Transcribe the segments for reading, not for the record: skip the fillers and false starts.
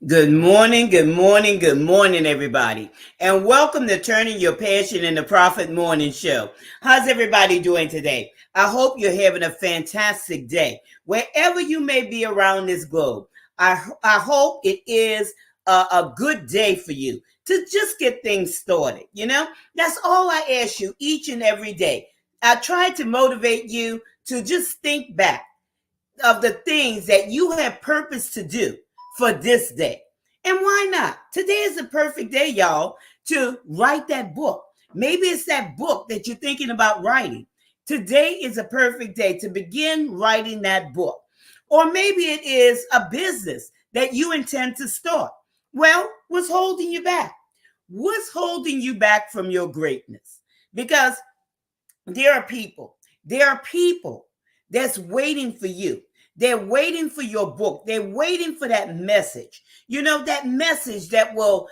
Good morning, good morning, good morning, everybody. And welcome to Turning Your Passion into Profit Morning Show. How's everybody doing today? I hope you're having a fantastic day. Wherever you may be around this globe, I hope it is a good day for you to just get things started. That's all I ask you each and every day. I try to motivate you to just think back of the things that you have purpose to do for this day. And why not? Today is the perfect day, y'all, to write that book. Maybe it's that book that you're thinking about writing. Today is a perfect day to begin writing that book. Or maybe it is a business that you intend to start. Well, what's holding you back? What's holding you back from your greatness? Because there are people that's waiting for you. They're waiting for your book. They're waiting for that message. That message that will,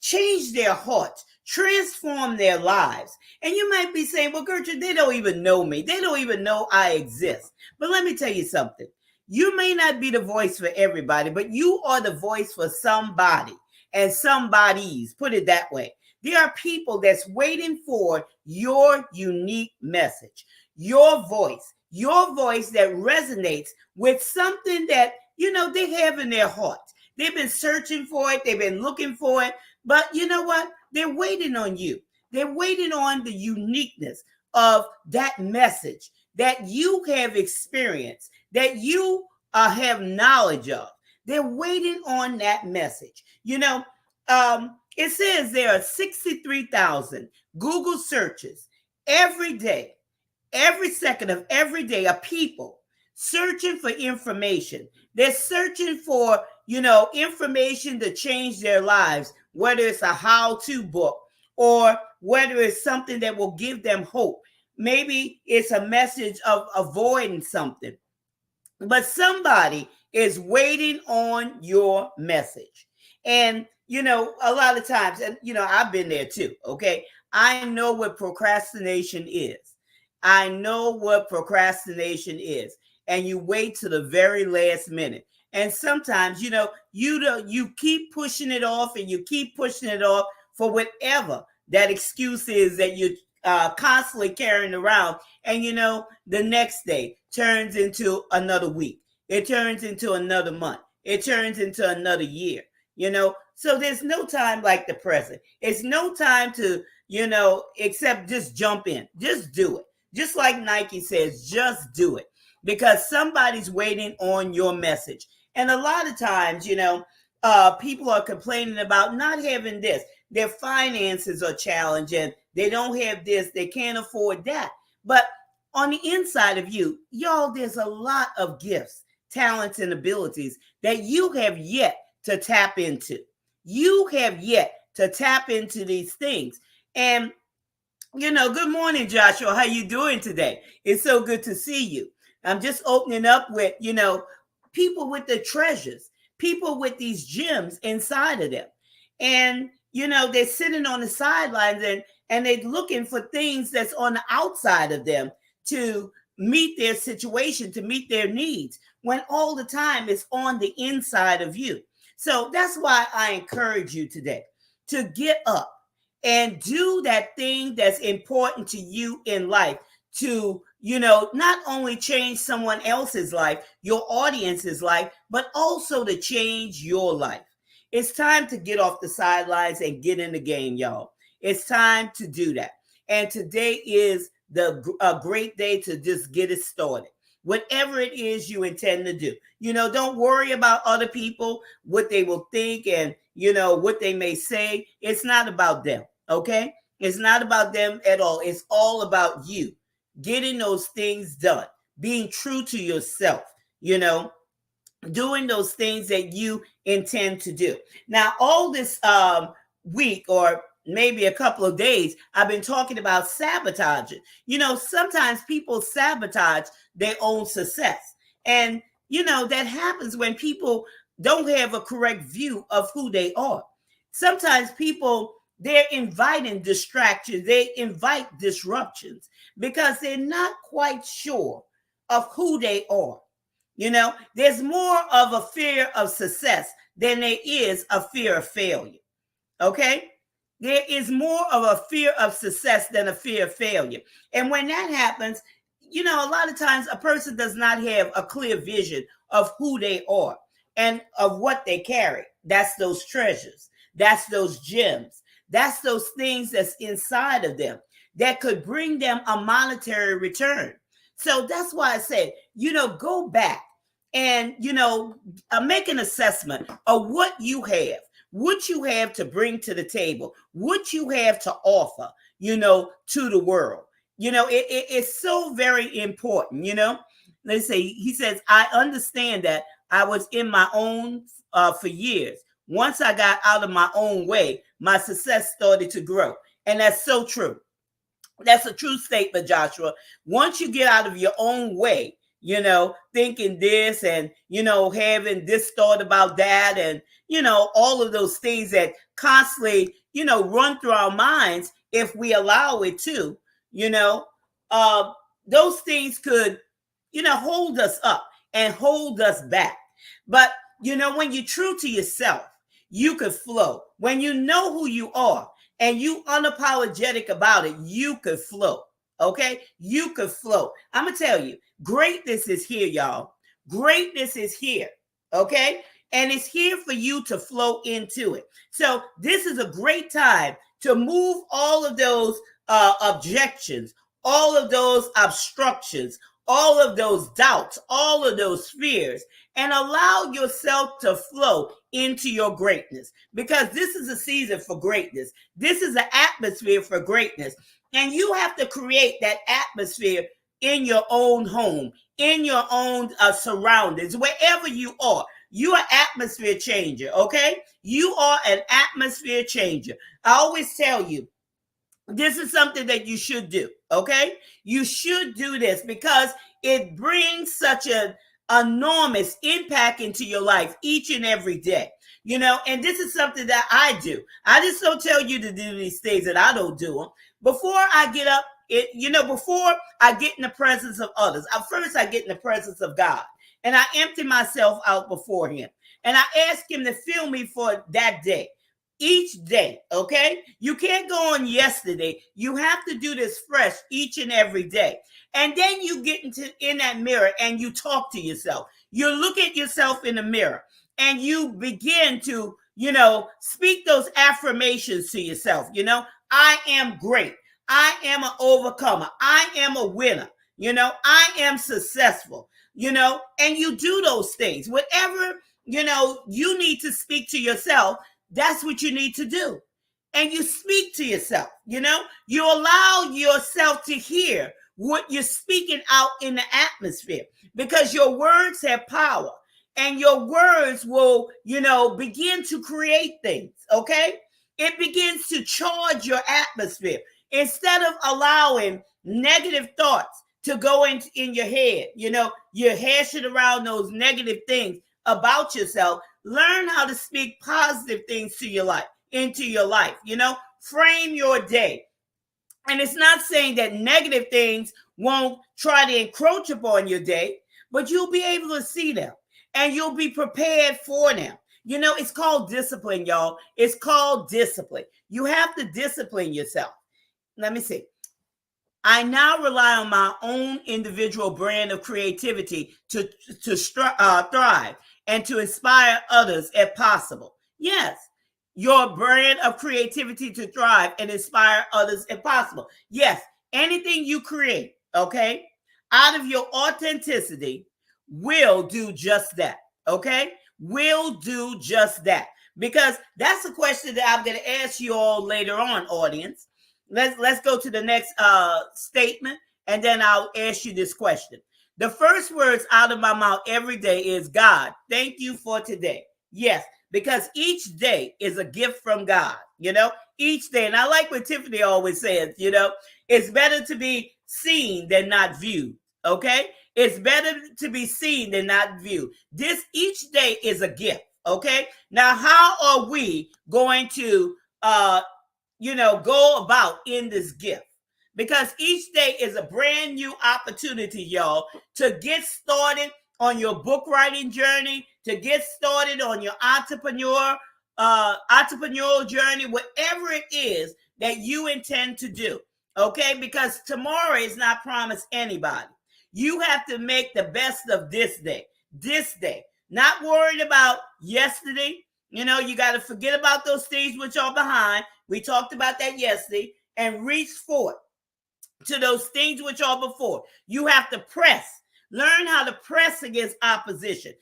change their hearts, transform their lives. And you might be saying, well, Gertrude, they don't even know me. They don't even know I exist. But let me tell you something. You may not be the voice for everybody, but you are the voice for somebody and somebody's. Put it that way. There are people that's waiting for your unique message, your voice that resonates with something that, they have in their heart. They've been searching for it. They've been looking for it. But you know what? They're waiting on you. They're waiting on the uniqueness of that message that you have experienced, that you have knowledge of. They're waiting on that message. It says there are 63,000 Google searches every day, every second of every day of people searching for information. They're searching for, information to change their lives, whether it's a how-to book or whether it's something that will give them hope. Maybe it's a message of avoiding something. But somebody is waiting on your message. And, a lot of times, and, I've been there too, okay? I know what procrastination is. I know what procrastination is. And you wait to the very last minute. And sometimes, you keep pushing it off and you keep pushing it off for whatever that excuse is that you're constantly carrying around. And, the next day turns into another week. It turns into another month. It turns into another year, So there's no time like the present. It's no time to, except just jump in. Just do it. Just like Nike says, just do it. Because somebody's waiting on your message. And a lot of times, people are complaining about not having this. Their finances are challenged and they don't have this. They can't afford that. But on the inside of you, y'all, there's a lot of gifts, talents, and abilities that you have yet to tap into. You have yet to tap into these things. And, good morning, Joshua. How you doing today? It's so good to see you. I'm just opening up with, people with the treasures, people with these gems inside of them. And, they're sitting on the sidelines and they're looking for things that's on the outside of them to meet their situation, to meet their needs, when all the time it's on the inside of you. So that's why I encourage you today to get up and do that thing that's important to you in life to, not only change someone else's life, your audience's life, but also to change your life. It's time to get off the sidelines and get in the game, y'all. It's time to do that. And today is a great day to just get it started. Whatever it is you intend to do, don't worry about other people, what they will think and, what they may say. It's not about them. Okay. It's not about them at all. It's all about you getting those things done, being true to yourself, doing those things that you intend to do. Now, all this week or maybe a couple of days, I've been talking about sabotaging. Sometimes people sabotage their own success. And, that happens when people don't have a correct view of who they are. Sometimes people, they're inviting distractions. They invite disruptions because they're not quite sure of who they are. There's more of a fear of success than there is a fear of failure. Okay? There is more of a fear of success than a fear of failure. And when that happens, a lot of times a person does not have a clear vision of who they are and of what they carry. That's those treasures. That's those gems. That's those things that's inside of them that could bring them a monetary return. So that's why I said, go back and, make an assessment of what you have to bring to the table, what you have to offer, to the world. It's so very important, Let's say, he says, I understand that I was in my own for years. Once I got out of my own way, my success started to grow. And that's so true. That's a true statement, Joshua. Once you get out of your own way, thinking this and, having this thought about that and, all of those things that constantly, run through our minds, if we allow it to, those things could, hold us up and hold us back. But, when you're true to yourself, you could flow. When you know who you are and you unapologetic about it, you could flow. Okay? You could flow. I'm going to tell you, greatness is here, y'all. Greatness is here. Okay? And it's here for you to flow into it. So this is a great time to move all of those objections, all of those obstructions, all of those doubts, all of those fears, and allow yourself to flow into your greatness, because this is a season for greatness. This is an atmosphere for greatness. And you have to create that atmosphere in your own home, in your own surroundings, wherever you are. You are atmosphere changer, okay? You are an atmosphere changer. I always tell you, this is something that you should do, okay? You should do this because it brings such an enormous impact into your life each and every day, and this is something that I do. I just don't tell you to do these things and I don't do them. Before I get up, before I get in the presence of others, first I get in the presence of God and I empty myself out before him and I ask him to fill me for that day. Each day, okay? You can't go on yesterday. You have to do this fresh each and every day. And then you get in that mirror and you talk to yourself. You look at yourself in the mirror and you begin to, speak those affirmations to yourself. I am great. I am an overcomer. I am a winner. I am successful, and you do those things. Whatever, you need to speak to yourself, that's what you need to do. And you speak to yourself, you allow yourself to hear what you're speaking out in the atmosphere, because your words have power and your words will, begin to create things. Okay. It begins to charge your atmosphere instead of allowing negative thoughts to go in your head. You're hashing around those negative things about yourself. Learn how to speak positive things to your life, into your life. Frame your day. And it's not saying that negative things won't try to encroach upon your day, but you'll be able to see them and you'll be prepared for them. It's called discipline, y'all. It's called discipline. You have to discipline yourself. Let me see. I now rely on my own individual brand of creativity to thrive and to inspire others if possible. Yes, your brand of creativity to thrive and inspire others if possible. Yes, anything you create, okay, out of your authenticity will do just that, okay? Will do just that. Because that's a question that I'm going to ask you all later on, audience. Let's go to the next statement, and then I'll ask you this question. The first words out of my mouth every day is, God, thank you for today. Yes, because each day is a gift from God, each day. And I like what Tiffany always says, it's better to be seen than not viewed, okay? It's better to be seen than not viewed. Each day is a gift, okay? Now, how are we going to, go about in this gift? Because each day is a brand new opportunity, y'all, to get started on your book writing journey, to get started on your entrepreneurial journey, whatever it is that you intend to do. Okay, because tomorrow is not promised anybody. You have to make the best of this day. This day. Not worried about yesterday. You got to forget about those things which are behind. We talked about that yesterday, and reach forward to those things which are before. You have to press. Learn how to press against opposition.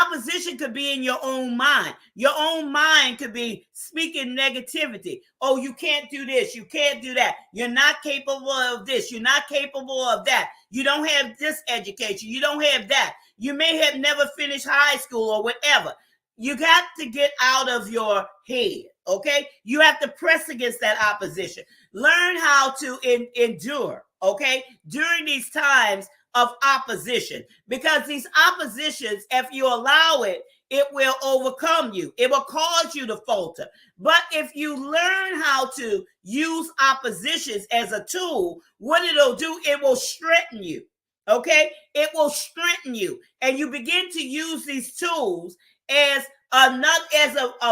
Opposition could be in your own mind. Your own mind could be speaking negativity. Oh, you can't do this. You can't do that. You're not capable of this. You're not capable of that. You don't have this education. You don't have that. You may have never finished high school or whatever. You got to get out of your head, okay? You have to press against that opposition. Learn how to endure, okay, during these times of opposition, because these oppositions, if you allow it, it will overcome you. It will cause you to falter. But if you learn how to use oppositions as a tool, what it'll do, it will strengthen you. Okay? It will strengthen you. And you begin to use these tools as a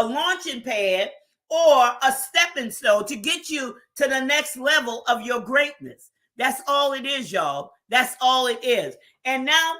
launching pad or a stepping stone to get you to the next level of your greatness. That's all it is, y'all. That's all it is. And now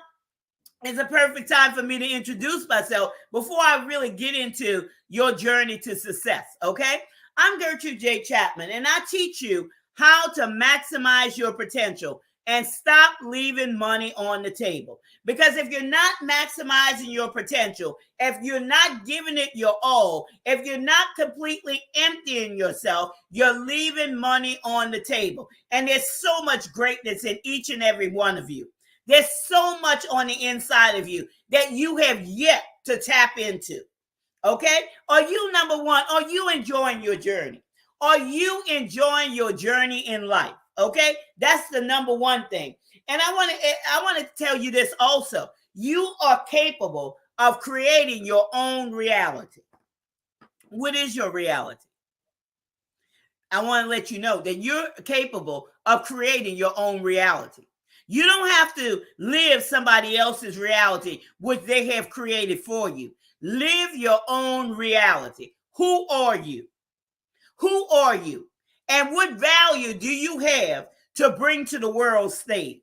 is a perfect time for me to introduce myself before I really get into your journey to success, okay? I'm Gertrude J. Chapman, and I teach you how to maximize your potential and stop leaving money on the table. Because if you're not maximizing your potential, if you're not giving it your all, if you're not completely emptying yourself, you're leaving money on the table. And there's so much greatness in each and every one of you. There's so much on the inside of you that you have yet to tap into. Okay? Are you, number one, are you enjoying your journey? Are you enjoying your journey in life? Okay? That's the number one thing. And I want to tell you this also. You are capable of creating your own reality. What is your reality? I want to let you know that you're capable of creating your own reality. You don't have to live somebody else's reality, which they have created for you. Live your own reality. Who are you? Who are you? And what value do you have to bring to the world stage?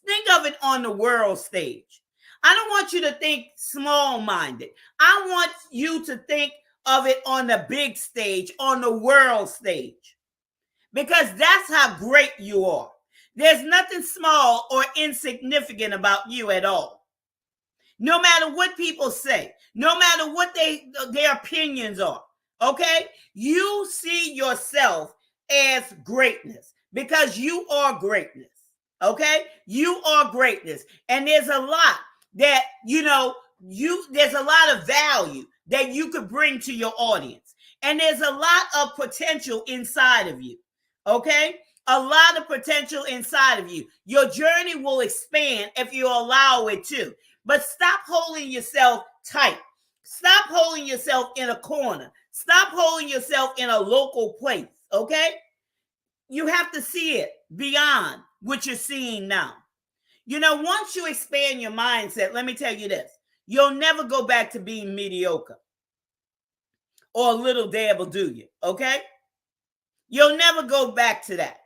Think of it on the world stage. I don't want you to think small-minded. I want you to think of it on the big stage, on the world stage, because that's how great you are. There's nothing small or insignificant about you at all. No matter what people say, no matter what their opinions are, okay? You see yourself as greatness because you are greatness, okay? You are greatness. And there's a lot that, there's a lot of value that you could bring to your audience. And there's a lot of potential inside of you, okay? A lot of potential inside of you. Your journey will expand if you allow it to. But stop holding yourself tight. Stop holding yourself in a corner. Stop holding yourself in a local place, okay? You have to see it beyond what you're seeing now. Once you expand your mindset, let me tell you this. You'll never go back to being mediocre or a little dabble do you, okay? You'll never go back to that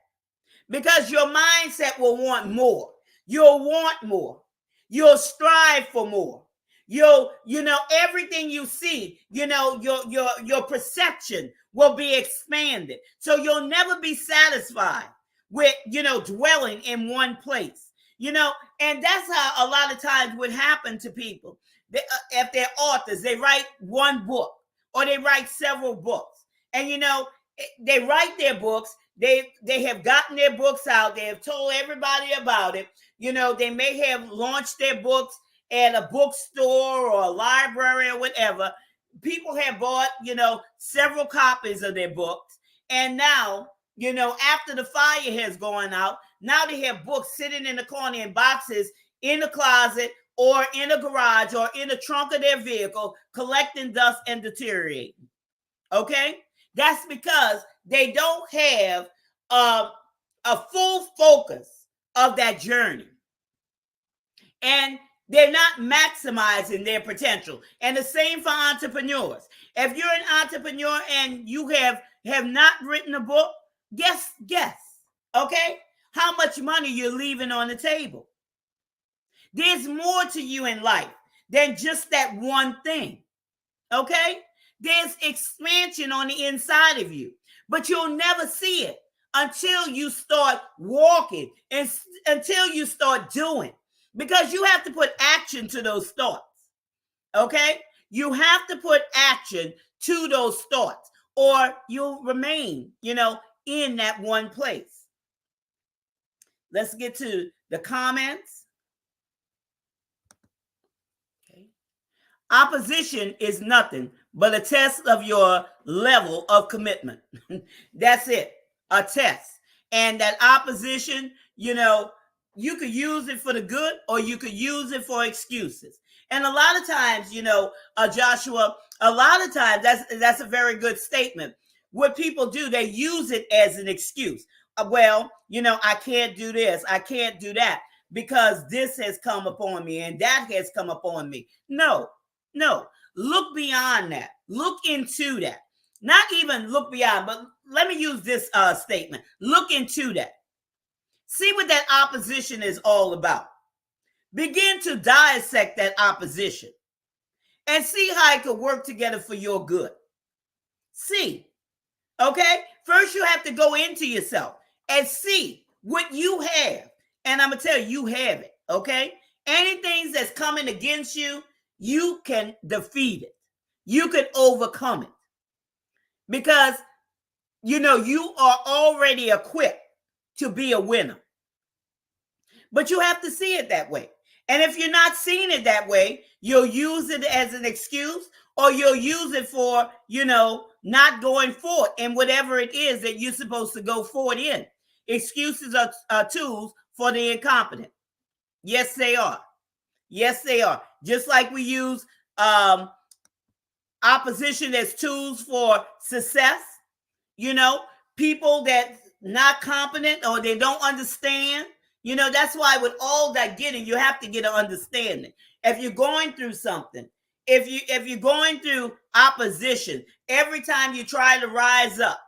because your mindset will want more. You'll want more. You'll strive for more. Everything you see, your perception will be expanded. So you'll never be satisfied with, dwelling in one place, and that's how a lot of times would happen to people. If they're authors, they write one book or they write several books, and, they write their books. They have gotten their books out. They have told everybody about it. They may have launched their books at a bookstore or a library or whatever. People have bought, several copies of their books. And now, after the fire has gone out, now they have books sitting in the corner in boxes in the closet or in a garage or in the trunk of their vehicle, collecting dust and deteriorating. Okay? That's because they don't have a full focus of that journey. and they're not maximizing their potential. And the same for entrepreneurs. If you're an entrepreneur and you have not written a book, guess, okay, how much money you're leaving on the table. There's more to you in life than just that one thing, okay? There's expansion on the inside of you, but you'll never see it until you start walking and until you start doing, because you have to put action to those thoughts, okay? You have to put action to those thoughts or you'll remain, in that one place. Let's get to the comments. Okay. Opposition is nothing but a test of your level of commitment. That's it, a test. And that opposition, you could use it for the good or you could use it for excuses. And a lot of times, Joshua, a lot of times that's a very good statement. What people do, they use it as an excuse. Well, I can't do this, I can't do that because this has come upon me and that has come upon me. No. Look beyond that. Look into that. Not even look beyond, but let me use this statement. Look into that. See what that opposition is all about. Begin to dissect that opposition and see how it could work together for your good. See, okay? First, you have to go into yourself and see what you have. And I'm going to tell you, you have it, okay? Anything that's coming against you, you can defeat it. You can overcome it. Because, you are already equipped to be a winner. But you have to see it that way. And if you're not seeing it that way, you'll use it as an excuse or you'll use it for, not going forward in whatever it is that you're supposed to go forward in. Excuses are tools for the incompetent. Yes, they are. Yes, they are. Just like we use opposition as tools for success, people that not competent or they don't understand. That's why with all that getting, you have to get an understanding. If you're going through something, if you're going through opposition, every time you try to rise up,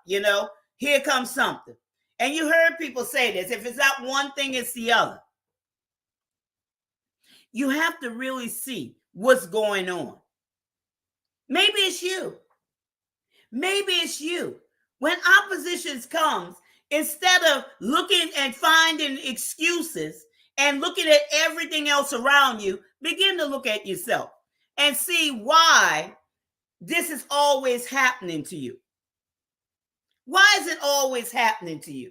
here comes something. And you heard people say this, if it's not one thing, it's the other. You have to really see what's going on. Maybe it's you. Maybe it's you. When opposition comes, instead of looking and finding excuses and looking at everything else around you, begin to look at yourself and see why this is always happening to you. Why is it always happening to you?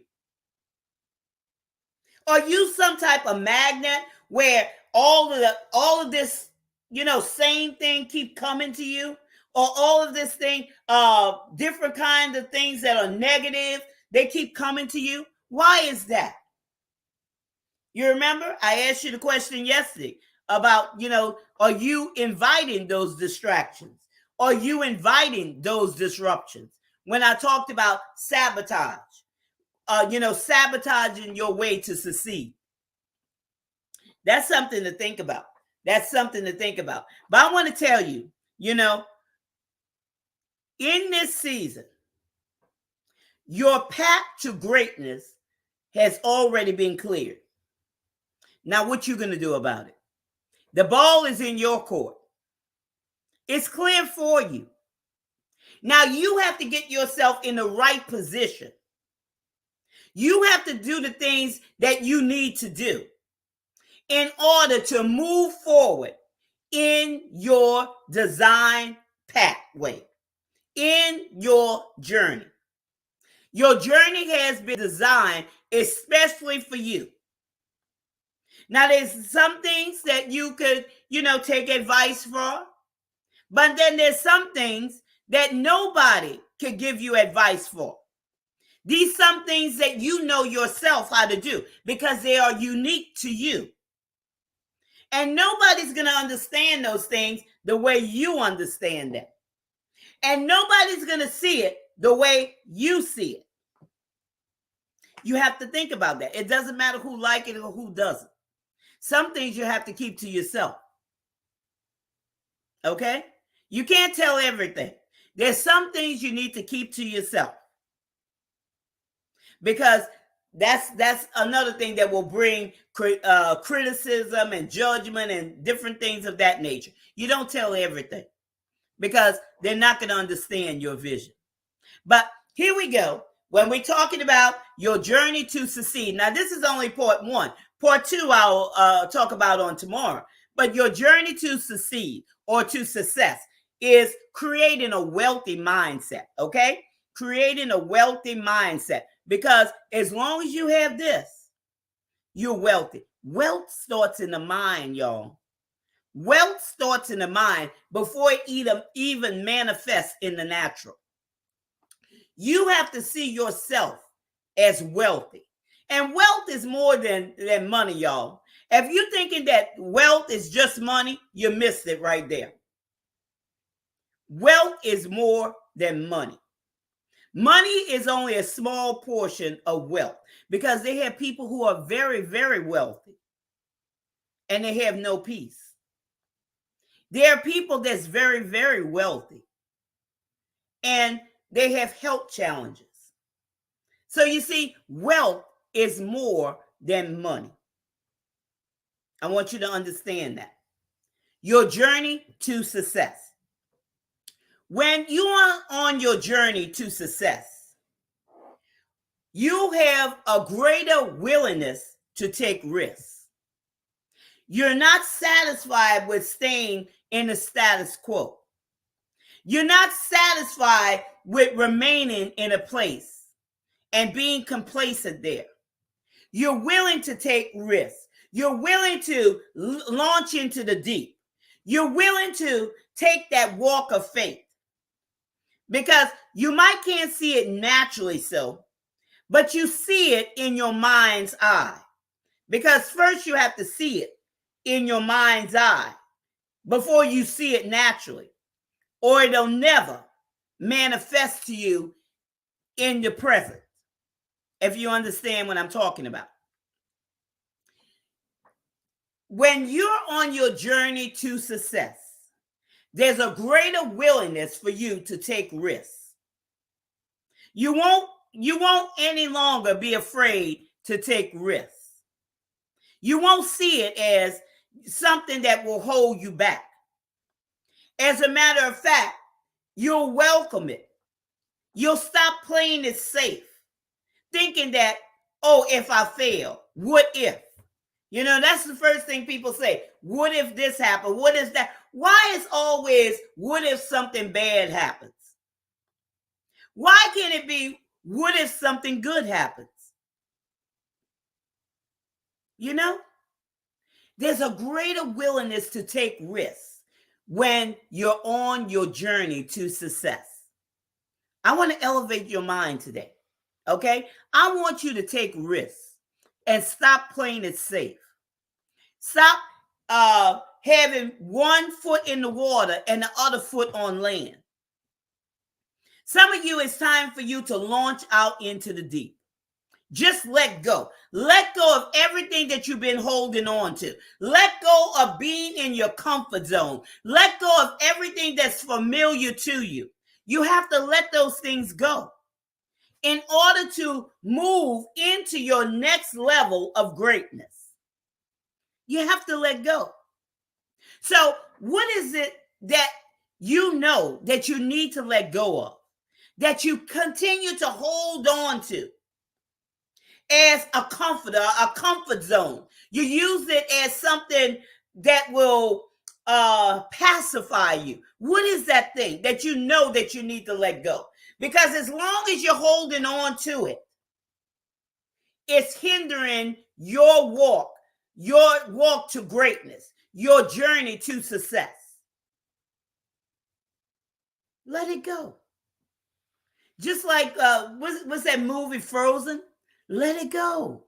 Are you some type of magnet where all of this, same thing keep coming to you? Or all of this thing, different kinds of things that are negative, they keep coming to you? Why is that? You remember I asked you the question yesterday about, are you inviting those distractions? Are you inviting those disruptions? When I talked about sabotage, sabotaging your way to succeed. That's something to think about. That's something to think about. But I want to tell you, in this season, your path to greatness has already been cleared. Now, what you going to do about it? The ball is in your court. It's clear for you. Now, you have to get yourself in the right position. You have to do the things that you need to do in order to move forward in your design pathway, in your journey. Your journey has been designed especially for you. Now, there's some things that you could, take advice for, but then there's some things that nobody could give you advice for. These some things that you know yourself how to do because they are unique to you. And nobody's going to understand those things the way you understand them. And nobody's going to see it the way you see it. You have to think about that. It doesn't matter who like it or who doesn't. Some things you have to keep to yourself. Okay? You can't tell everything. There's some things you need to keep to yourself. Because that's another thing that will bring criticism and judgment and different things of that nature. You don't tell everything because they're not going to understand your vision. But here we go. When we're talking about your journey to succeed. Now, this is only part one. Part two, I'll talk about on tomorrow. But your journey to succeed or to success is creating a wealthy mindset, okay? Creating a wealthy mindset. Because as long as you have this, you're wealthy. Wealth starts in the mind, y'all. Wealth starts in the mind before it even manifests in the natural. You have to see yourself as wealthy. And wealth is more than money, y'all. If you're thinking that wealth is just money, you missed it right there. Wealth is more than money. Money is only a small portion of wealth because they have people who are very, very wealthy and they have no peace. There are people that's very, very wealthy and they have health challenges. So you see, wealth is more than money. I want you to understand that. Your journey to success. When you are on your journey to success, you have a greater willingness to take risks. You're not satisfied with staying in the status quo. You're not satisfied with remaining in a place and being complacent there. You're willing to take risks. You're willing to launch into the deep. You're willing to take that walk of faith. Because you might can't see it naturally so, but you see it in your mind's eye. Because first you have to see it in your mind's eye before you see it naturally. Or it'll never manifest to you in the present. If you understand what I'm talking about. When you're on your journey to success, there's a greater willingness for you to take risks. You won't any longer be afraid to take risks. You won't see it as something that will hold you back. As a matter of fact, you'll welcome it. You'll stop playing it safe, thinking that, oh, if I fail, what if? You know, that's the first thing people say. What if this happened? What is that? Why is always, what if something bad happens? Why can't it be, what if something good happens? You know, there's a greater willingness to take risks when you're on your journey to success. I want to elevate your mind today, okay? I want you to take risks and stop playing it safe. Stop having one foot in the water and the other foot on land. Some of you, it's time for you to launch out into the deep. Just let go. Let go of everything that you've been holding on to. Let go of being in your comfort zone. Let go of everything that's familiar to you. You have to let those things go in order to move into your next level of greatness. You have to let go. So what is it that you know that you need to let go of, that you continue to hold on to as a comforter, a comfort zone? You use it as something that will pacify you. What is that thing that you know that you need to let go? Because as long as you're holding on to it, it's hindering your walk to greatness, your journey to success. Let it go. Just like, what's that movie, Frozen? Let it go.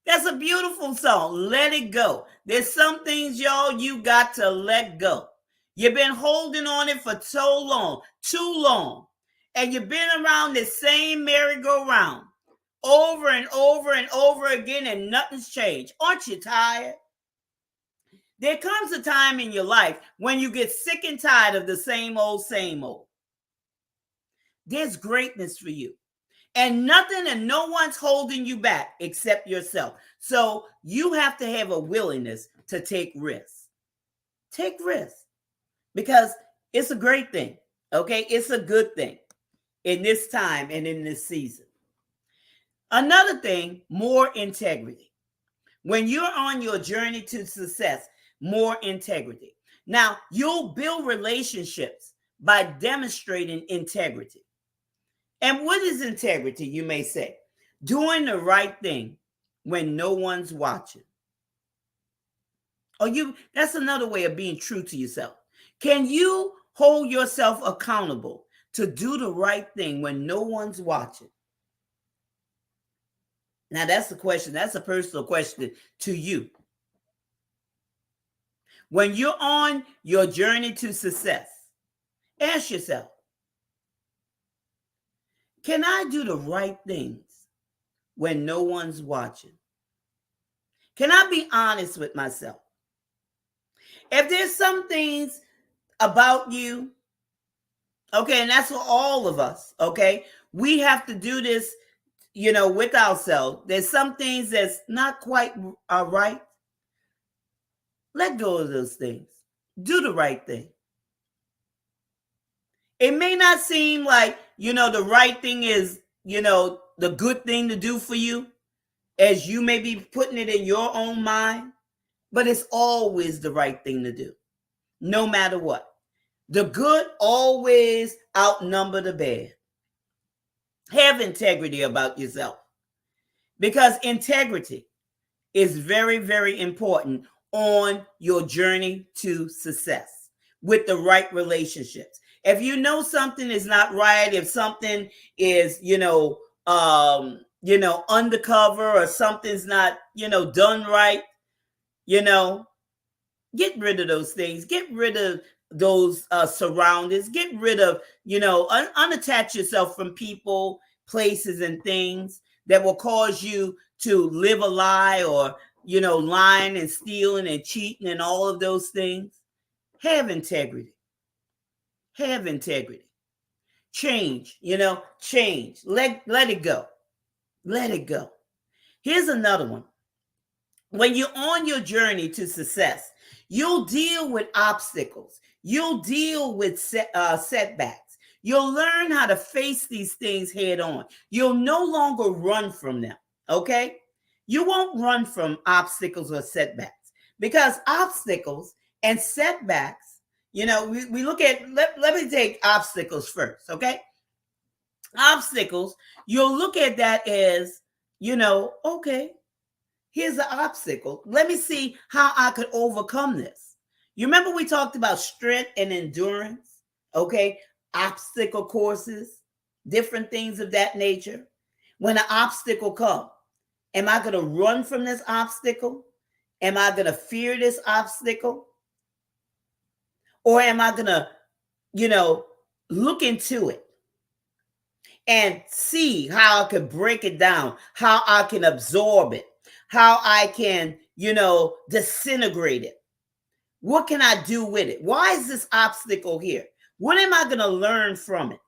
That's a beautiful song. Let it go. There's some things, y'all, you got to let go. You've been holding on it for so long, too long. And you've been around the same merry-go-round over and over and over again, and nothing's changed. Aren't you tired? There comes a time in your life when you get sick and tired of the same old, same old. There's greatness for you. And nothing and no one's holding you back except yourself. So you have to have a willingness to take risks. Take risks because it's a great thing. Okay, it's a good thing in this time and in this season. Another thing, more integrity. When you're on your journey to success, more integrity. Now, you'll build relationships by demonstrating integrity. And what is integrity, you may say? Doing the right thing when no one's watching. That's another way of being true to yourself. Can you hold yourself accountable to do the right thing when no one's watching? Now, that's the question. That's a personal question to you. When you're on your journey to success, ask yourself, can I do the right things when no one's watching? Can I be honest with myself? If there's some things about you, okay, and that's for all of us, okay, we have to do this, with ourselves. There's some things that's not quite right. Let go of those things. Do the right thing. It may not seem like, the right thing is, the good thing to do for you, as you may be putting it in your own mind, but it's always the right thing to do, no matter what. The good always outnumber the bad. Have integrity about yourself, because integrity is very, very important on your journey to success with the right relationships. If you know something is not right, if something is, undercover, or something's not, done right, get rid of those things. Get rid of those surroundings. Get rid of, unattach yourself from people, places, and things that will cause you to live a lie, or, lying and stealing and cheating and all of those things. Have integrity. Have integrity. Change, change. Let it go. Let it go. Here's another one. When you're on your journey to success, you'll deal with obstacles. You'll deal with setbacks. You'll learn how to face these things head on. You'll no longer run from them, okay? You won't run from obstacles or setbacks, because obstacles and setbacks, we look at, let me take obstacles first, okay? Obstacles, you'll look at that as, okay, here's the obstacle. Let me see how I could overcome this. You remember we talked about strength and endurance, okay? Obstacle courses, different things of that nature. When an obstacle comes, am I going to run from this obstacle? Am I going to fear this obstacle? Or am I going to, look into it and see how I could break it down, how I can absorb it, how I can, disintegrate it? What can I do with it? Why is this obstacle here? What am I going to learn from it?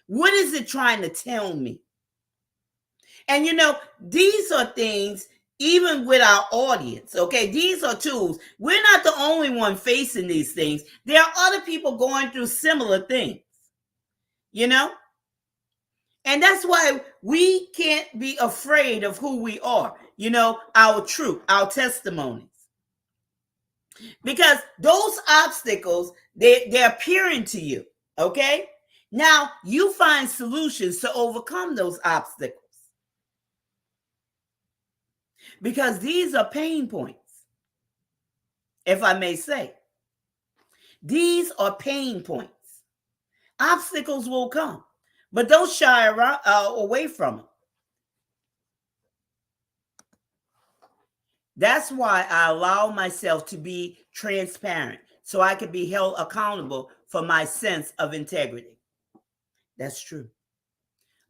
What is it trying to tell me? And, these are things, even with our audience, okay? These are tools. We're not the only one facing these things. There are other people going through similar things, And that's why we can't be afraid of who we are, our truth, our testimonies. Because those obstacles, they're appearing to you, okay? Now, you find solutions to overcome those obstacles. Because these are pain points, if I may say. These are pain points. Obstacles will come, but don't shy away from them. That's why I allow myself to be transparent, so I can be held accountable for my sense of integrity. That's true.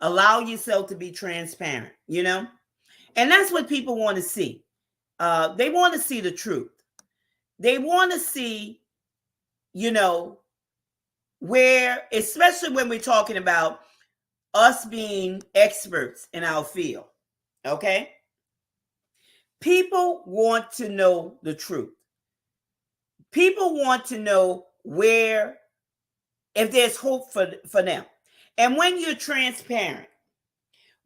Allow yourself to be transparent, And that's what people want to see. They want to see the truth. They want to see, you know, where, especially when we're talking about us being experts in our field, okay? People want to know the truth. People want to know where, if there's hope for them. And when you're transparent,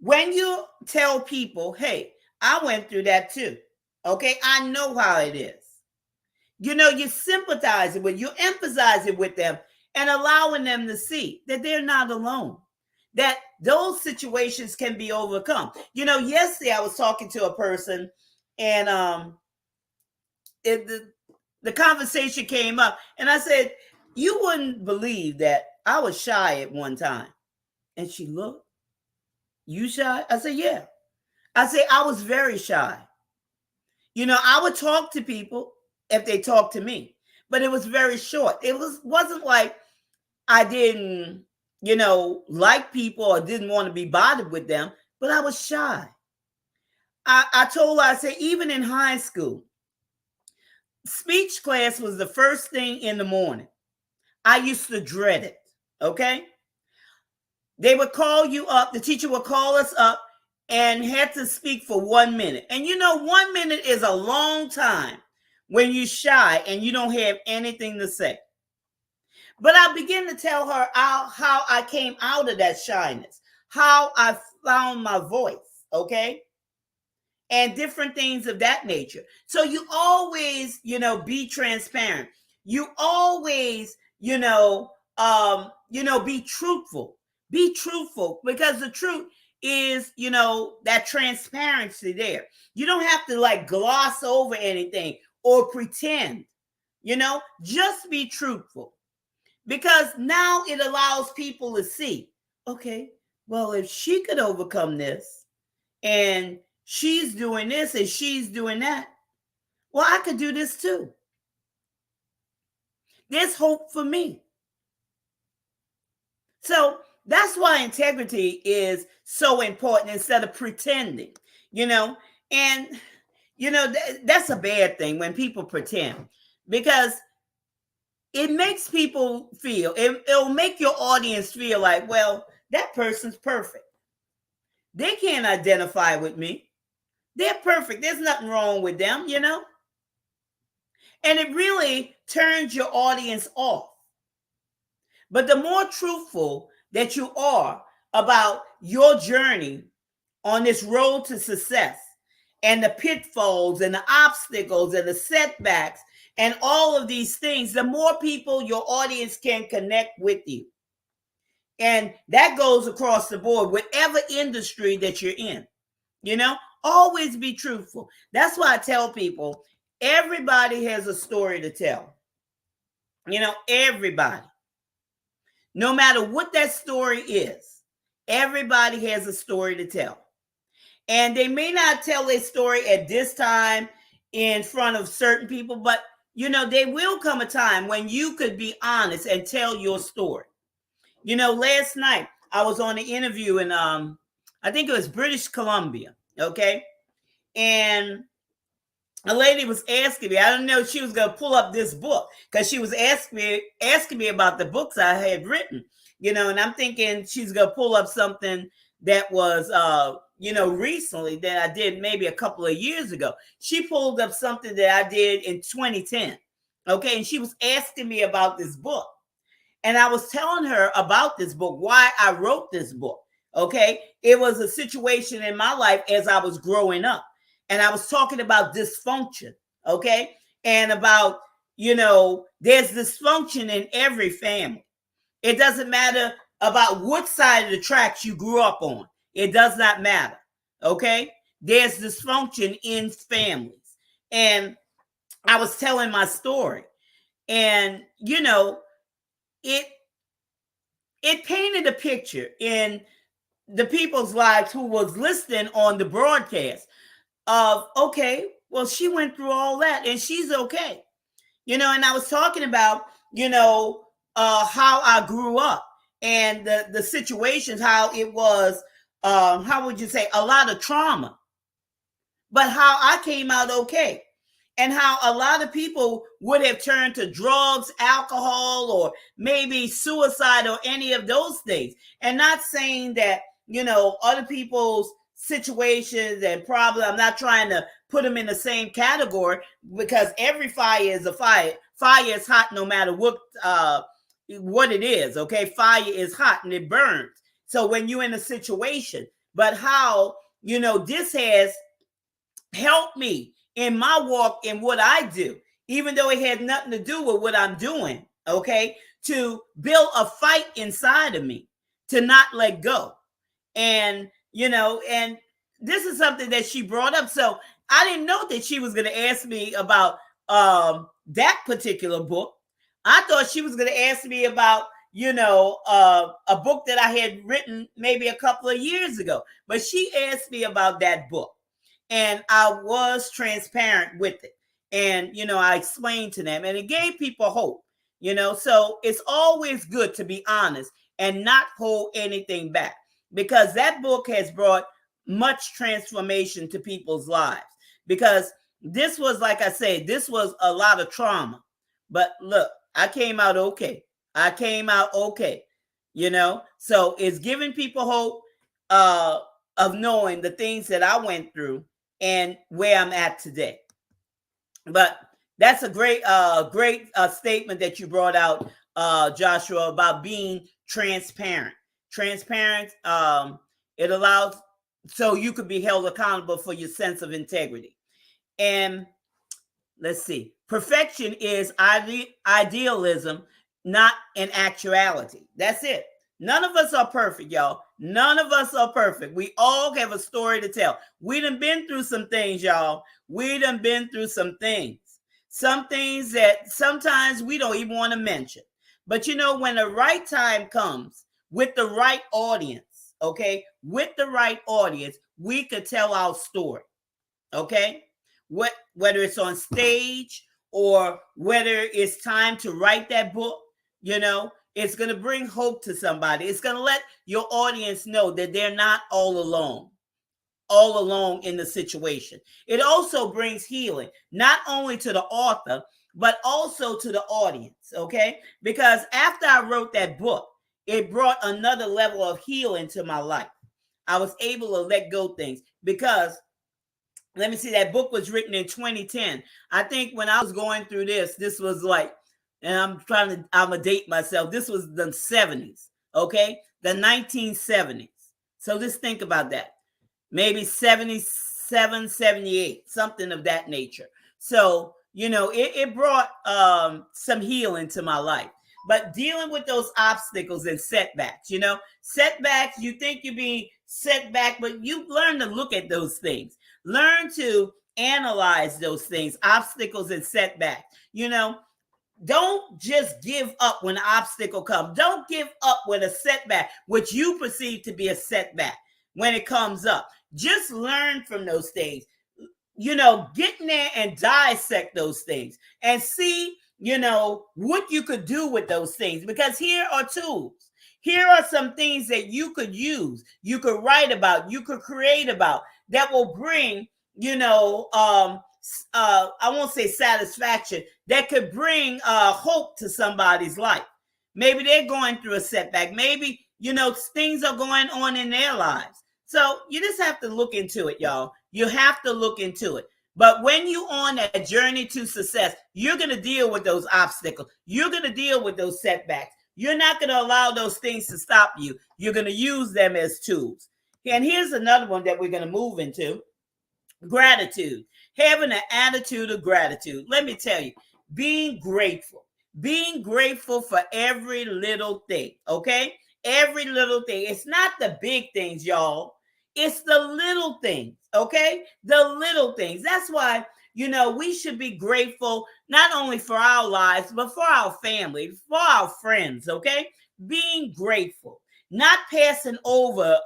when you tell people, hey, I went through that too, okay? I know how it is. You know, you sympathize with, you emphasize it with them and allowing them to see that they're not alone, that those situations can be overcome. You know, yesterday I was talking to a person and the conversation came up and I said, you wouldn't believe that I was shy at one time. And she looked, you shy? I said, yeah. I said, I was very shy. You know, I would talk to people if they talked to me, but it was very short. It wasn't like I didn't, you know, like people or didn't want to be bothered with them, but I was shy. I told her, I said, even in high school, speech class was the first thing in the morning. I used to dread it, okay? They would call you up, the teacher would call us up and had to speak for 1 minute. And you know, 1 minute is a long time when you're shy and you don't have anything to say. But I began to tell her how I came out of that shyness, how I found my voice, okay? And different things of that nature. So you always, you know, be transparent. You always, be truthful. Be truthful because the truth is, you know, that transparency there. You don't have to like gloss over anything or pretend, you know, just be truthful. Because now it allows people to see, okay, well, if she could overcome this and she's doing this and she's doing that, well, I could do this too. There's hope for me. So that's why integrity is so important instead of pretending, you know, and, you know, that's a bad thing when people pretend because it makes people feel, it'll make your audience feel like, well, that person's perfect. They can't identify with me. They're perfect. There's nothing wrong with them, you know? And it really turns your audience off. But the more truthful that you are about your journey on this road to success and the pitfalls and the obstacles and the setbacks and all of these things, the more people your audience can connect with you. And that goes across the board, whatever industry that you're in, you know, always be truthful. That's why I tell people, everybody has a story to tell. You know, everybody. No matter what that story is, everybody has a story to tell. And they may not tell their story at this time in front of certain people, but you know, there will come a time when you could be honest and tell your story. You know, last night I was on an interview in I think it was British Columbia, okay? And a lady was asking me, I don't know if she was gonna pull up this book because she was asking me about the books I had written, you know, and I'm thinking she's gonna pull up something that was recently that I did maybe a couple of years ago. She pulled up something that I did in 2010. Okay, and she was asking me about this book. And I was telling her about this book, why I wrote this book. Okay, it was a situation in my life as I was growing up. And I was talking about dysfunction, okay? And about, you know, there's dysfunction in every family. It doesn't matter about what side of the tracks you grew up on. It does not matter, okay? There's dysfunction in families. And I was telling my story. And, you know, it painted a picture in the people's lives who was listening on the broadcast of, okay, well, she went through all that and she's okay. You know, and I was talking about, you know, how I grew up and the situations, how it was, how would you say, a lot of trauma, but how I came out okay. and how a lot of people would have turned to drugs, alcohol, or maybe suicide or any of those things. And not saying that, other people's situations and problems, I'm not trying to put them in the same category, because every fire is a fire. Fire is hot no matter what it is, okay? Fire is hot and it burns. So when you're in a situation, but how, this has helped me in my walk in what I do, even though it had nothing to do with what I'm doing, okay? To build a fight inside of me, to not let go. And, and this is something that she brought up. So I didn't know that she was going to ask me about that particular book. I thought she was going to ask me about, a book that I had written maybe a couple of years ago. But she asked me about that book. And I was transparent with it. And, I explained to them, and it gave people hope, So it's always good to be honest and not hold anything back, because that book has brought much transformation to people's lives. Because this was, like I said, this was a lot of trauma. But look, I came out okay. So it's giving people hope of knowing the things that I went through and where I'm at today. But that's a great statement that you brought out, Joshua, about being transparent. It allows so you could be held accountable for your sense of integrity. And let's see, perfection is idealism, not an actuality. That's it. None of us are perfect, y'all. None of us are perfect. We all have a story to tell. We done been through some things, y'all. We done been through some things. Some things that sometimes we don't even want to mention. But when the right time comes, with the right audience, okay? With the right audience, we could tell our story, okay? Whether it's on stage or whether it's time to write that book, it's going to bring hope to somebody. It's going to let your audience know that they're not all alone in the situation. It also brings healing, not only to the author, but also to the audience, okay? Because after I wrote that book, it brought another level of healing to my life. I was able to let go things because, let me see, that book was written in 2010. I think when I was going through this was like, and I'm gonna date myself. This was the 70s, okay? The 1970s. So just think about that. Maybe 77, 78, something of that nature. So, it brought some healing to my life. But dealing with those obstacles and setbacks, setbacks, you think you're being set back, but you learn to look at those things. Learn to analyze those things, obstacles and setbacks. Don't just give up when an obstacle comes. Don't give up when a setback, which you perceive to be a setback, when it comes up. Just learn from those things. Get in there and dissect those things and see, what you could do with those things. Because here are tools. Here are some things that you could use, you could write about, you could create about, that will bring, I won't say satisfaction, that could bring hope to somebody's life. Maybe they're going through a setback. Maybe, things are going on in their lives. So you just have to look into it, y'all. You have to look into it. But when you're on that journey to success, you're going to deal with those obstacles. You're going to deal with those setbacks. You're not going to allow those things to stop you. You're going to use them as tools. And here's another one that we're going to move into. Gratitude. Having an attitude of gratitude. Let me tell you, being grateful for every little thing, okay? Every little thing. It's not the big things, y'all. It's the little things, okay? The little things. That's why, we should be grateful not only for our lives, but for our family, for our friends, okay? Being grateful, not passing over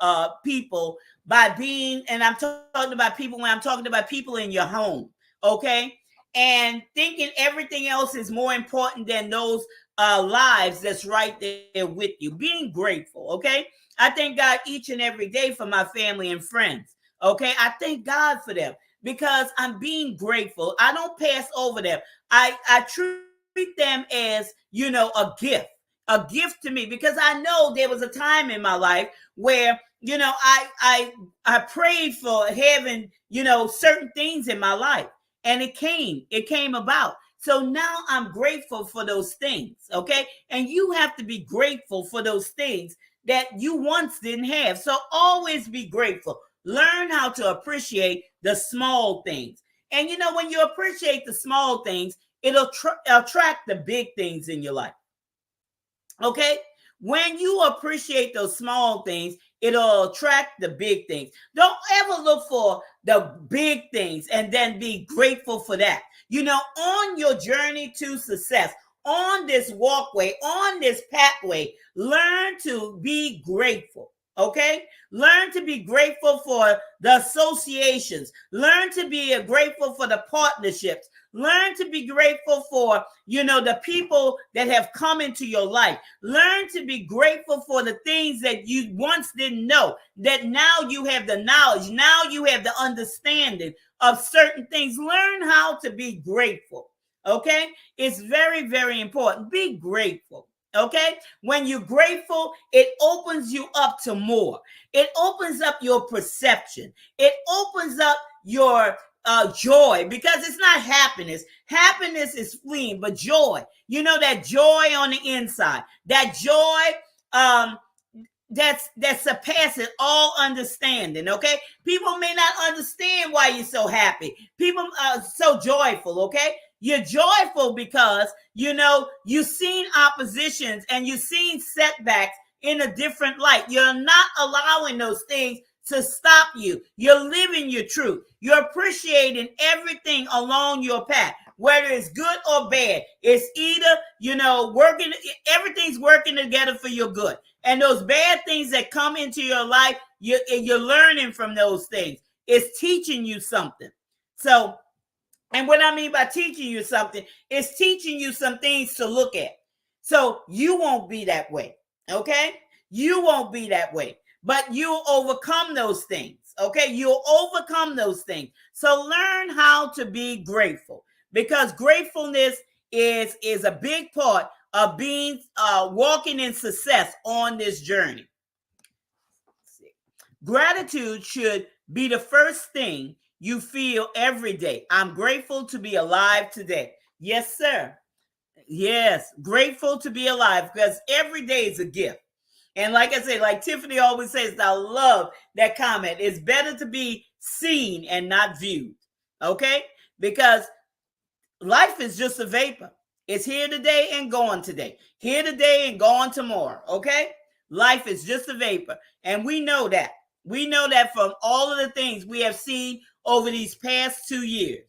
people by being, and I'm talking about people when I'm talking about people in your home, okay? And thinking everything else is more important than those lives that's right there with you. Being grateful, okay? I thank God each and every day for my family and friends, okay? I thank God for them. because I'm being grateful. I don't pass over them. I treat them as, a gift to me, because I know there was a time in my life where, I prayed for having, certain things in my life, and it came about. So now I'm grateful for those things, okay? And you have to be grateful for those things that you once didn't have. So always be grateful. Learn how to appreciate the small things. And when you appreciate the small things, it'll attract the big things in your life. Okay? When you appreciate those small things, it'll attract the big things. Don't ever look for the big things and then be grateful for that. On your journey to success, on this walkway, on this pathway, learn to be grateful. Okay? Learn to be grateful for the associations. Learn to be grateful for the partnerships. Learn to be grateful for, the people that have come into your life. Learn to be grateful for the things that you once didn't know, that now you have the knowledge. Now you have the understanding of certain things. Learn how to be grateful. Okay? It's very, very important. Be grateful. Okay? When you're grateful, it opens you up to more. It opens up your perception. It opens up your joy, because it's not happiness. Happiness is fleeting, but joy, that joy on the inside, that joy that surpasses all understanding. Okay, people may not understand why you're so happy. People are so joyful. Okay, you're joyful because you've seen oppositions and you've seen setbacks in a different light. You're not allowing those things to stop you. You're living your truth. You're appreciating everything along your path, whether it's good or bad. It's either, working, everything's working together for your good. And those bad things that come into your life, you're learning from those things. It's teaching you something. So, and what I mean by teaching you something, it's teaching you some things to look at. So you won't be that way. Okay? You won't be that way. But you'll overcome those things. Okay? You'll overcome those things. So learn how to be grateful, because gratefulness is a big part of being walking in success on this journey. Gratitude should be the first thing you feel every day. I'm grateful to be alive today. Yes, sir. Yes, grateful to be alive, because every day is a gift. And like I said, like Tiffany always says, I love that comment. It's better to be seen and not viewed. Okay? Because life is just a vapor. It's here today and gone today. Here today and gone tomorrow. Okay? Life is just a vapor. And we know that. We know that from all of the things we have seen over these past 2 years.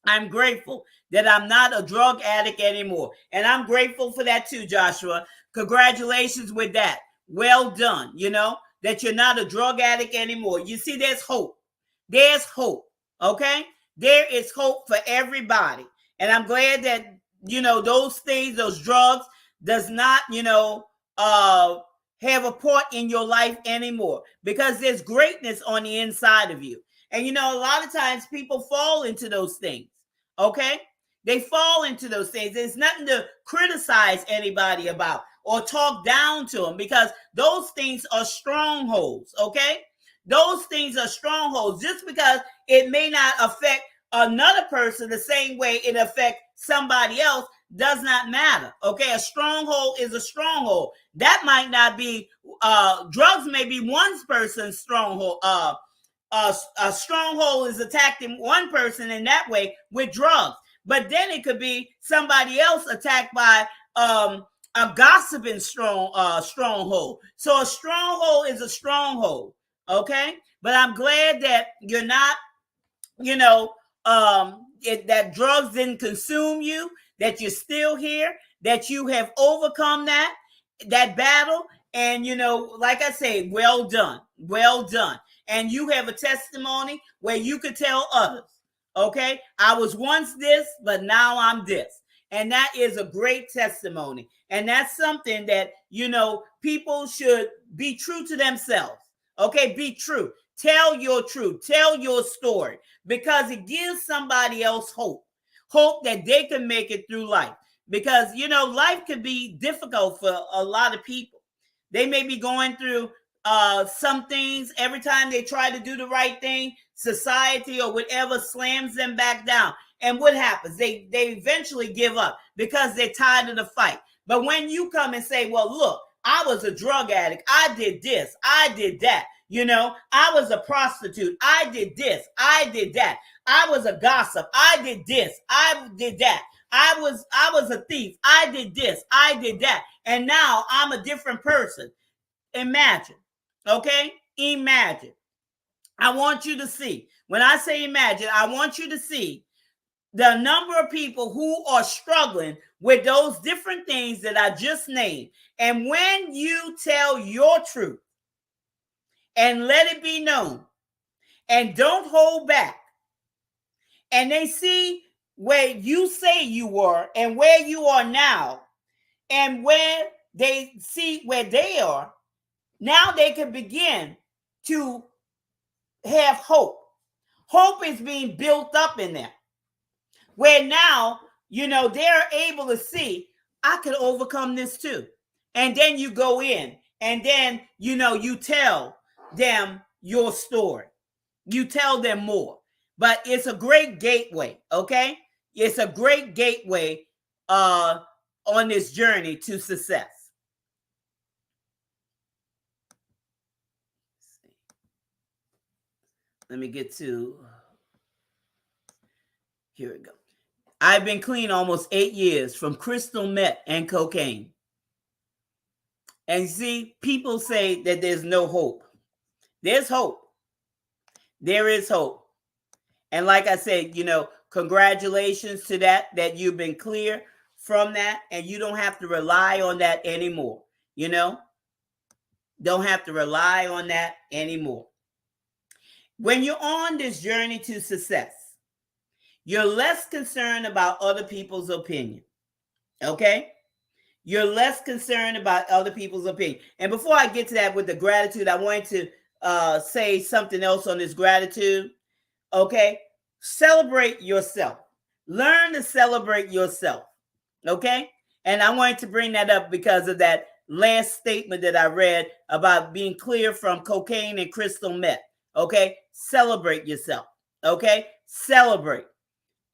I'm grateful that I'm not a drug addict anymore. And I'm grateful for that too, Joshua. Congratulations with that. Well done, that you're not a drug addict anymore. You see, there's hope. There's hope, okay? There is hope for everybody. And I'm glad that, those things, those drugs does not, have a part in your life anymore, because there's greatness on the inside of you. And, a lot of times people fall into those things, okay? They fall into those things. There's nothing to criticize anybody about or talk down to them, because those things are strongholds, okay? Those things are strongholds. Just because it may not affect another person the same way it affects somebody else does not matter, okay? A stronghold is a stronghold. That might not be, drugs may be one person's stronghold. A stronghold is attacking one person in that way with drugs. But then it could be somebody else attacked by a gossiping stronghold. So a stronghold is a stronghold, okay? But I'm glad that you're not, that drugs didn't consume you, that you're still here, that you have overcome that battle. And, like I say, well done, well done. And you have a testimony where you could tell others, okay? I was once this, but now I'm this. And that is a great testimony. And that's something that, people should be true to themselves. Okay, be true. Tell your truth. Tell your story, because it gives somebody else hope that they can make it through life. Because, life can be difficult for a lot of people. They may be going through some things. Every time they try to do the right thing, society or whatever slams them back down. And what happens? They eventually give up because they're tired of the fight. But when you come and say, well, look, I was a drug addict. I did this. I did that. I was a prostitute. I did this. I did that. I was a gossip. I did this. I did that. I was a thief. I did this. I did that. And now I'm a different person. Imagine. Okay? Imagine. I want you to see. When I say imagine, I want you to see the number of people who are struggling with those different things that I just named. And when you tell your truth and let it be known and don't hold back, and they see where you say you were and where you are now, and where they see where they are, now they can begin to have hope. Hope is being built up in them, where now, they're able to see, I could overcome this too. And then you go in and then, you tell them your story. You tell them more. But it's a great gateway, okay? It's a great gateway on this journey to success. Let me get to, here we go. I've been clean almost 8 years from crystal meth and cocaine. And see, people say that there's no hope. There's hope. There is hope. And like I said, congratulations to that you've been clear from that, and you don't have to rely on that anymore. Don't have to rely on that anymore. When you're on this journey to success, you're less concerned about other people's opinion. Okay? You're less concerned about other people's opinion. And before I get to that with the gratitude, I wanted to say something else on this gratitude. Okay? Celebrate yourself. Learn to celebrate yourself. Okay? And I wanted to bring that up because of that last statement that I read about being clear from cocaine and crystal meth. Okay? Celebrate yourself. Okay? Celebrate.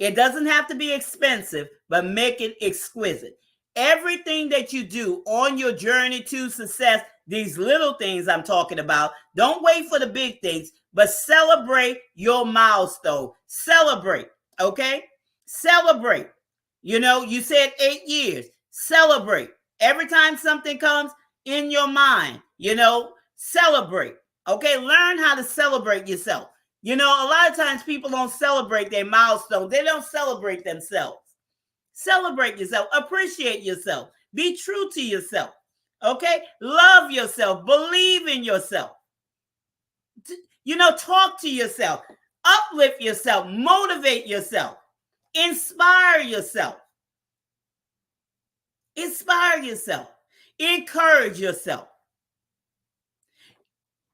It doesn't have to be expensive, but make it exquisite. Everything that you do on your journey to success, these little things I'm talking about, don't wait for the big things, but celebrate your milestone. Celebrate, okay? Celebrate. You said 8 years. Celebrate. Every time something comes in your mind, celebrate. Okay? Learn how to celebrate yourself. A lot of times people don't celebrate their milestone. They don't celebrate themselves. Celebrate yourself. Appreciate yourself. Be true to yourself. Okay? Love yourself. Believe in yourself. Talk to yourself. Uplift yourself. Motivate yourself. Inspire yourself. Inspire yourself. Encourage yourself.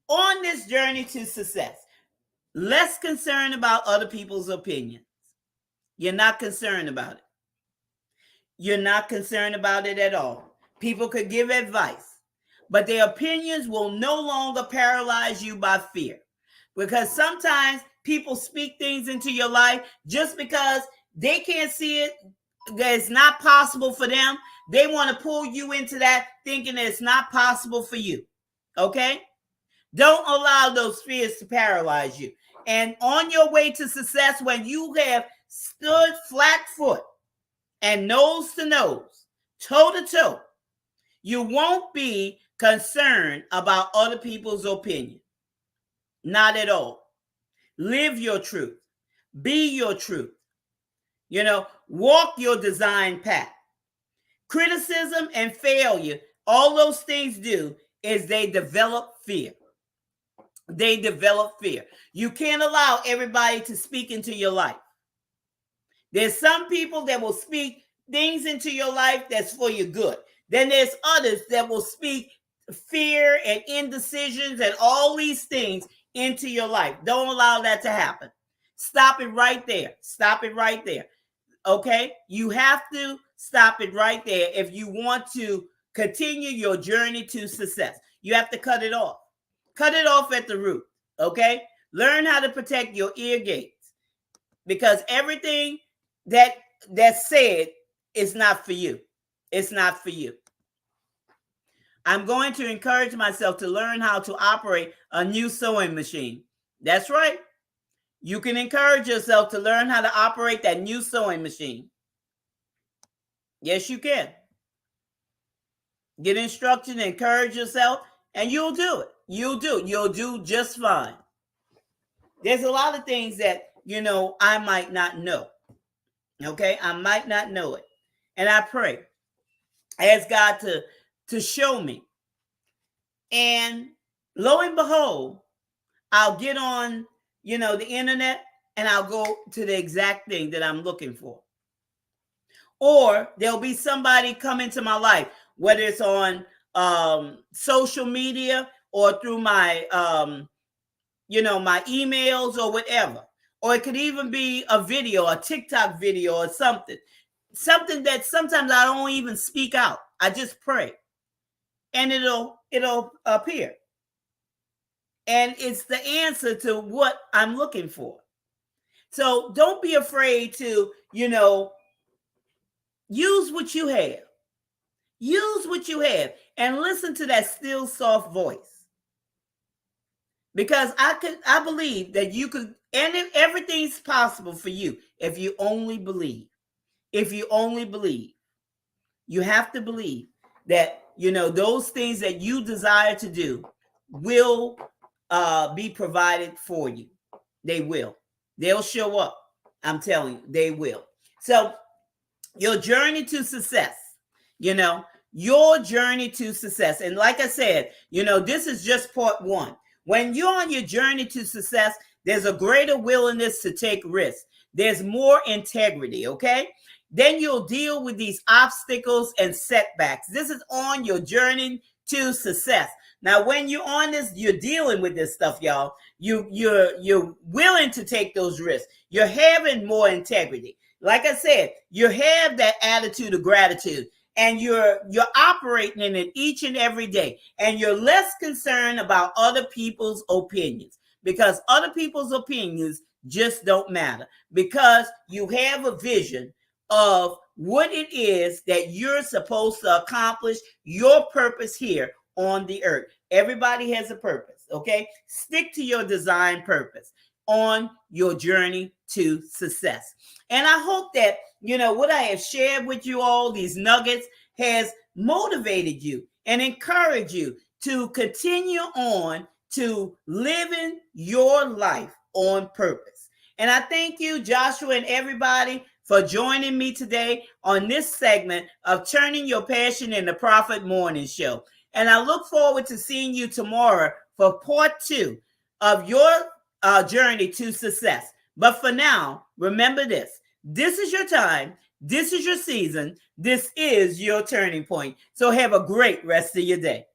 On this journey to success, less concerned about other people's opinions. You're not concerned about it. You're not concerned about it at all. People could give advice, but their opinions will no longer paralyze you by fear. Because sometimes people speak things into your life just because they can't see it, that it's not possible for them. They want to pull you into that thinking that it's not possible for you. Okay? Don't allow those fears to paralyze you. And on your way to success, when you have stood flat foot and nose to nose, toe to toe, you won't be concerned about other people's opinion. Not at all. Live your truth. Be your truth. Walk your design path. Criticism and failure, all those things do is they develop fear. They develop fear. You can't allow everybody to speak into your life. There's some people that will speak things into your life that's for your good. Then there's others that will speak fear and indecisions and all these things into your life. Don't allow that to happen. Stop it right there. Stop it right there. Okay? You have to stop it right there if you want to continue your journey to success. You have to cut it off. Cut it off at the root. Okay? Learn how to protect your ear gates, because everything that's said is not for you. It's not for you. I'm going to encourage myself to learn how to operate a new sewing machine. That's right. You can encourage yourself to learn how to operate that new sewing machine. Yes, you can. Get instruction, encourage yourself, and you'll do it. You'll do just fine. There's a lot of things that, I might not know. Okay? I might not know it. And I pray, ask God to show me. And lo and behold, I'll get on, the internet, and I'll go to the exact thing that I'm looking for. Or there'll be somebody come into my life, whether it's on social media or through my, my emails or whatever. Or it could even be a video, a TikTok video or something that sometimes I don't even speak out. I just pray, and it'll appear. And it's the answer to what I'm looking for. So don't be afraid to, use what you have. Use what you have and listen to that still soft voice. Because I believe that you could, and everything's possible for you if you only believe. If you only believe. You have to believe that, those things that you desire to do will be provided for you. They will. They'll show up. I'm telling you, they will. So your journey to success, your journey to success. And like I said, this is just part one. When you're on your journey to success, there's a greater willingness to take risks. There's more integrity, okay? Then you'll deal with these obstacles and setbacks. This is on your journey to success. Now, when you're on this, you're dealing with this stuff, y'all. You're willing to take those risks. You're having more integrity. Like I said, you have that attitude of gratitude, and you're operating in it each and every day. And you're less concerned about other people's opinions, because other people's opinions just don't matter, because you have a vision of what it is that you're supposed to accomplish, your purpose here on the earth. Everybody has a purpose, okay? Stick to your design purpose on your journey to success. And I hope that, what I have shared with you all, these nuggets, has motivated you and encouraged you to continue on to living your life on purpose. And I thank you, Joshua, and everybody for joining me today on this segment of Turning Your Passion into Profit Morning Show. And I look forward to seeing you tomorrow for part 2 of your journey to success. But for now, remember this. This is your time. This is your season. This is your turning point. So have a great rest of your day.